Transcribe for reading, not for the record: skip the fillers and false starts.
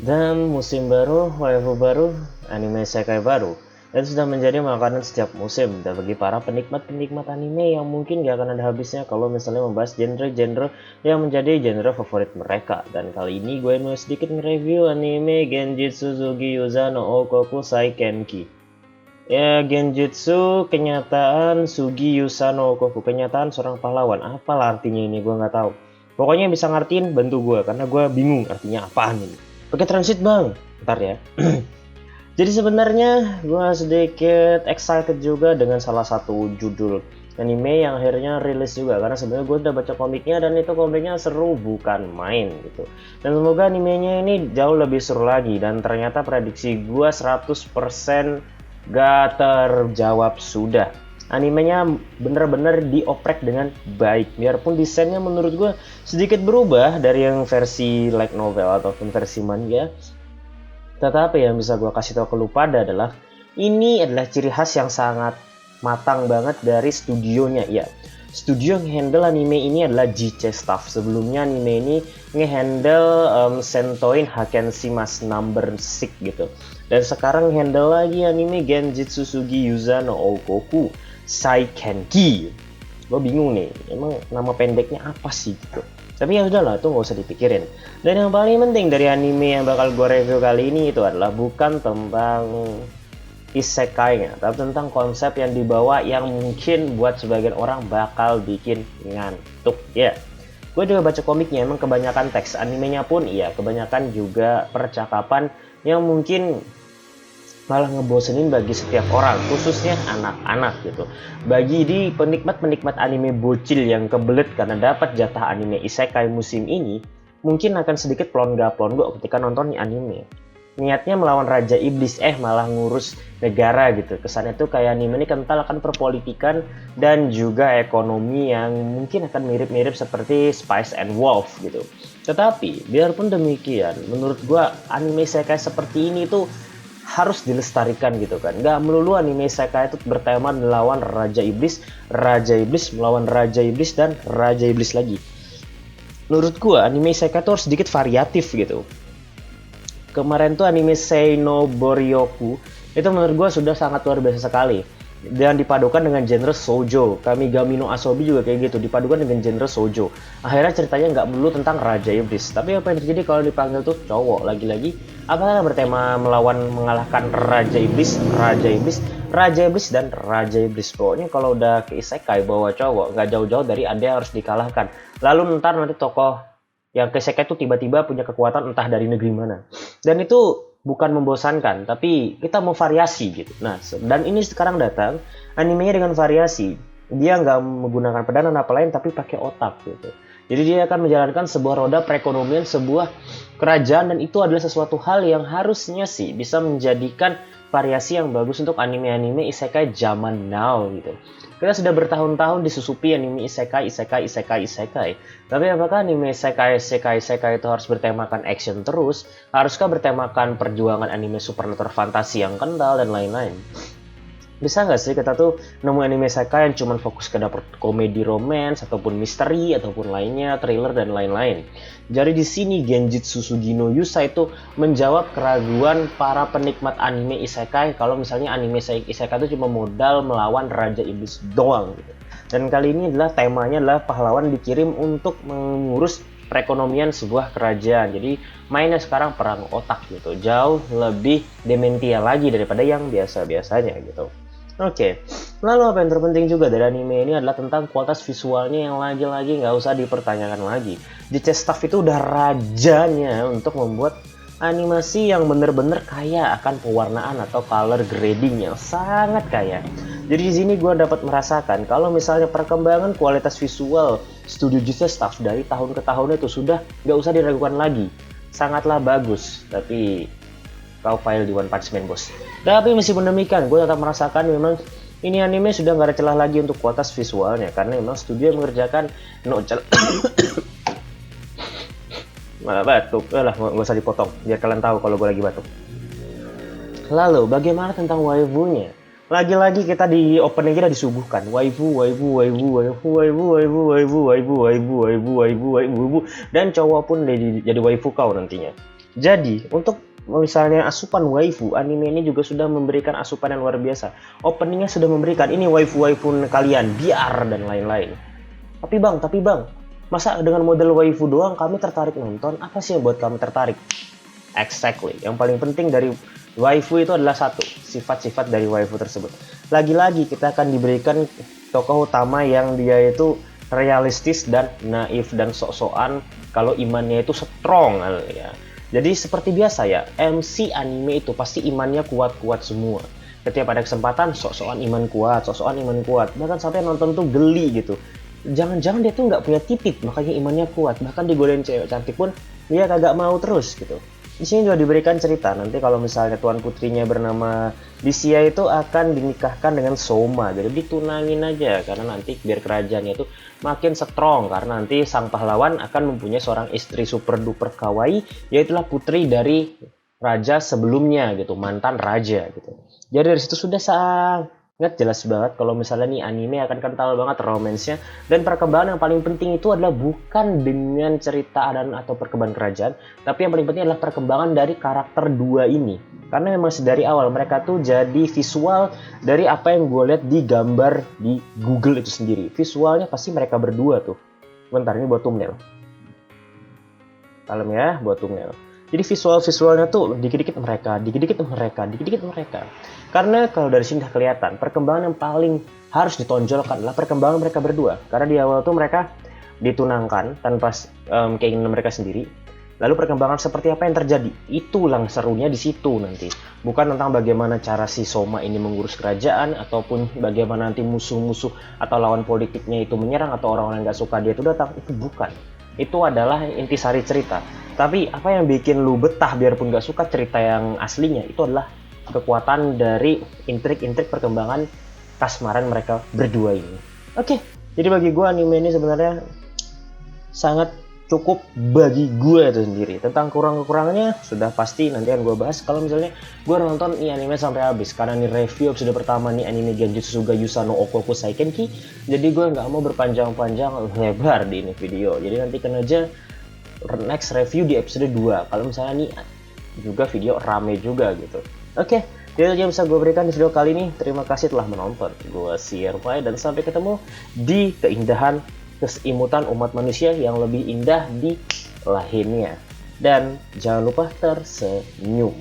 Dan musim baru, waifu baru, anime isekai baru, itu sudah menjadi makanan setiap musim. Dan bagi para penikmat-penikmat anime yang mungkin gak akan ada habisnya kalau misalnya membahas genre-genre yang menjadi genre favorit mereka. Dan kali ini gue mau sedikit nge-review anime Genjitsu Sugi-Yuza no Oukoku Saikenki. Ya, Genjutsu kenyataan Sugi-Yusa no Oukoku, kenyataan seorang pahlawan. Apalah artinya ini, gue nggak tahu. Pokoknya bisa ngertiin, bantu gue, karena gue bingung artinya apaan ini. Pakai transit bang, ntar ya. Jadi sebenarnya gue sedikit excited juga dengan salah satu judul anime yang akhirnya rilis juga, karena sebenarnya gue udah baca komiknya dan itu komiknya seru bukan main gitu. Dan semoga animenya ini jauh lebih seru lagi, dan ternyata prediksi gue 100% gak terjawab sudah. Animenya bener-bener dioprek dengan baik, biarpun desainnya menurut gue sedikit berubah dari yang versi light novel ataupun versi manga. Tetapi yang bisa gue kasih tahu ke lu pada adalah ini adalah ciri khas yang sangat matang banget dari studionya. Ya, studio yang handle anime ini adalah JC Staff. Sebelumnya anime ini ngehandle Sentoin Hakenshi Number 6 gitu. Dan sekarang handle lagi anime Genjitsu Sugi Yuza no Oukoku Saikenki. Gue bingung nih, emang nama pendeknya apa sih gitu. Tapi ya udahlah, itu nggak usah dipikirin. Dan yang paling penting dari anime yang bakal gue review kali ini itu adalah bukan tentang isekai-nya, tapi tentang konsep yang dibawa yang mungkin buat sebagian orang bakal bikin ngantuk. Ya, gue juga baca komiknya, emang kebanyakan teks. Animenya pun iya, kebanyakan juga percakapan yang mungkin malah ngebosenin bagi setiap orang, khususnya anak-anak gitu. Bagi di penikmat-penikmat anime bocil yang kebelet karena dapat jatah anime isekai musim ini, mungkin akan sedikit plonga-plongo ketika nonton anime. Niatnya melawan Raja Iblis, malah ngurus negara gitu. Kesannya tuh kayak anime ini kental akan perpolitikan dan juga ekonomi yang mungkin akan mirip-mirip seperti Spice and Wolf gitu. Tetapi, biarpun demikian, menurut gua anime isekai seperti ini tuh harus dilestarikan gitu kan. Nggak melulu anime isekai itu bertema melawan Raja Iblis melawan Raja Iblis dan Raja Iblis lagi. Menurut gua anime isekai itu harus sedikit variatif gitu. Kemarin tuh anime Seino Boryoku itu menurut gua sudah sangat luar biasa sekali. Dan dipadukan dengan genre shoujo. Kamigami no Asobi juga kayak gitu, dipadukan dengan genre shoujo. Akhirnya ceritanya nggak melulu tentang Raja Iblis. Tapi apa yang terjadi kalau dipanggil tuh cowok lagi-lagi? Apakah bertema melawan mengalahkan Raja Iblis, dan Raja Iblis. Pokoknya kalau udah ke isekai bawa cowok, nggak jauh-jauh dari ada yang harus dikalahkan. Lalu nanti tokoh yang ke isekai tuh tiba-tiba punya kekuatan entah dari negeri mana. Dan itu bukan membosankan, tapi kita mau variasi gitu. Nah, dan ini sekarang datang animenya dengan variasi. Dia nggak menggunakan pedang dan apa lain, tapi pakai otak gitu. Jadi dia akan menjalankan sebuah roda perekonomian sebuah kerajaan, dan itu adalah sesuatu hal yang harusnya sih bisa menjadikan variasi yang bagus untuk anime-anime isekai zaman now gitu. Kita sudah bertahun-tahun disusupi anime isekai. Tapi apakah anime isekai itu harus bertemakan action terus? Haruskah bertemakan perjuangan anime supernatural fantasi yang kental dan lain-lain? Bisa nggak sih kita tuh nemu anime isekai yang cuma fokus ke dapet komedi romance ataupun misteri ataupun lainnya, thriller dan lain-lain. Jadi di sini Genjitsu Sugi no Yusa itu menjawab keraguan para penikmat anime isekai kalau misalnya anime isekai itu cuma modal melawan Raja Iblis doang gitu. Dan kali ini adalah temanya adalah pahlawan dikirim untuk mengurus perekonomian sebuah kerajaan. Jadi mainnya sekarang perang otak gitu, jauh lebih dementia lagi daripada yang biasa-biasanya gitu. Oke, lalu apa yang terpenting juga dari anime ini adalah tentang kualitas visualnya yang lagi-lagi nggak usah dipertanyakan lagi. JC Staff itu udah rajanya untuk membuat animasi yang bener-bener kaya akan pewarnaan atau color grading yang sangat kaya. Jadi di sini gue dapat merasakan kalau misalnya perkembangan kualitas visual studio JC Staff dari tahun ke tahun itu sudah nggak usah diragukan lagi. Sangatlah bagus, tapi kau file di One Punch Man bos. Tapi meskipun demikian, gue tetap merasakan memang ini anime sudah nggak ada celah lagi untuk kualitas visualnya, karena memang studio yang mengerjakan malah batuk, lah nggak usah dipotong biar kalian tahu kalau gue lagi batuk. Lalu bagaimana tentang waifunya? Lagi-lagi kita di opening kita disuguhkan waifu dan cowok pun jadi waifu kau nantinya. Jadi untuk misalnya asupan waifu, anime ini juga sudah memberikan asupan yang luar biasa. Openingnya sudah memberikan ini waifu-waifu kalian, biar dan lain-lain. Tapi bang, masa dengan model waifu doang kami tertarik nonton? Apa sih yang buat kami tertarik? Exactly. Yang paling penting dari waifu itu adalah satu, sifat-sifat dari waifu tersebut. Lagi-lagi kita akan diberikan tokoh utama yang dia itu realistis dan naif dan sok-sokan kalau imannya itu strong ya. Jadi seperti biasa ya, MC anime itu pasti imannya kuat-kuat semua. Ketika pada kesempatan sok-sokan iman kuat, sok-sokan iman kuat. Bahkan sampai nonton tuh geli gitu. Jangan-jangan dia tuh nggak punya titik, makanya imannya kuat. Bahkan digodain cewek cantik pun dia kagak mau terus gitu. Di sini juga diberikan cerita nanti kalau misalnya tuan putrinya bernama Disia itu akan dinikahkan dengan Soma, jadi ditunangin aja karena nanti biar kerajaannya itu makin strong karena nanti sang pahlawan akan mempunyai seorang istri super duper kawaii, yaitulah putri dari raja sebelumnya gitu, mantan raja gitu. Jadi dari situ sudah sangat jelas banget kalau misalnya nih anime akan kental banget romansnya, dan perkembangan yang paling penting itu adalah bukan dengan cerita dan atau perkembangan kerajaan, tapi yang paling penting adalah perkembangan dari karakter dua ini. Karena memang dari awal mereka tuh jadi visual dari apa yang gue lihat di gambar di Google itu sendiri. Visualnya pasti mereka berdua tuh. Bentar, ini buat thumbnail. Kalem ya, buat thumbnail. Jadi visualnya tuh dikit-dikit mereka. Karena kalau dari sini udah kelihatan, perkembangan yang paling harus ditonjolkan adalah perkembangan mereka berdua. Karena di awal tuh mereka ditunangkan tanpa keinginan mereka sendiri. Lalu perkembangan seperti apa yang terjadi? Itulah serunya di situ nanti. Bukan tentang bagaimana cara si Soma ini mengurus kerajaan, ataupun bagaimana nanti musuh-musuh atau lawan politiknya itu menyerang, atau orang-orang yang gak suka dia itu datang. Itu bukan. Itu adalah intisari cerita. Tapi apa yang bikin lu betah biarpun gak suka cerita yang aslinya, itu adalah kekuatan dari intrik-intrik perkembangan kasmaran mereka berdua ini. Oke, jadi bagi gue anime ini sebenarnya sangat cukup bagi gue itu sendiri. Tentang kurang-kekurangannya sudah pasti nanti akan gue bahas kalau misalnya gue nonton ini anime sampai habis. Karena ini review episode pertama nih anime Genjutsu Suga Yusa no Okoku Saikenki. Jadi gue nggak mau berpanjang-panjang lebar di ini video. Jadi nantikan aja next review di episode 2. Kalau misalnya nih juga video rame juga gitu. Oke, itu aja yang bisa gue berikan di video kali ini. Terima kasih telah menonton. Gue Sierpai dan sampai ketemu di keindahan keseimutan umat manusia yang lebih indah di lainnya. Dan jangan lupa tersenyum.